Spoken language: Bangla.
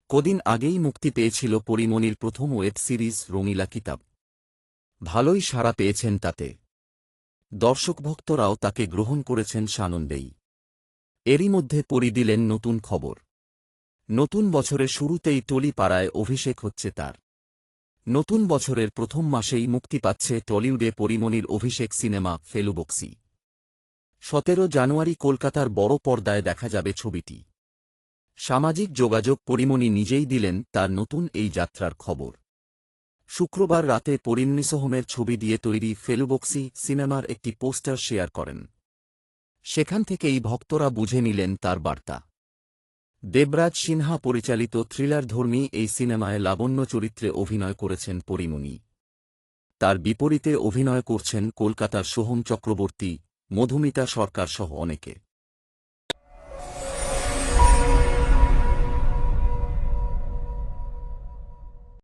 কদিন আগেই মুক্তি পেয়েছিল পরীমনির প্রথম ওয়েব সিরিজ রঙিলা কিতাব। ভালোই সাড়া পেয়েছেন তাতে। দর্শকভক্তরাও তাকে গ্রহণ করেছেন সানন্দেই। এরই মধ্যে পরী দিলেন নতুন খবর। নতুন বছরের শুরুতেই টলি পাড়ায় অভিষেক হচ্ছে তার। নতুন বছরের প্রথম মাসেই মুক্তি পাচ্ছে টলিউডে পরীমনির অভিষেক সিনেমা ফেলুবক্সি। 17 জানুয়ারি কলকাতার বড় পর্দায় দেখা যাবে ছবিটি। সামাজিক যোগাযোগ পরীমনি নিজেই দিলেন তার নতুন এই যাত্রার খবর। শুক্রবার রাতে পরীমনি সোহমের ছবি দিয়ে তৈরি ফেলুবক্সি সিনেমার একটি পোস্টার শেয়ার করেন। সেখান থেকেই ভক্তরা বুঝে নিলেন তার বার্তা। দেবরাজ সিনহা পরিচালিত থ্রিলারধর্মী এই সিনেমায় লাবণ্য চরিত্রে অভিনয় করেছেন পরীমনি। তার বিপরীতে অভিনয় করছেন কলকাতার সোহম চক্রবর্তী, মধুমিতা সরকার সহ অনেকে।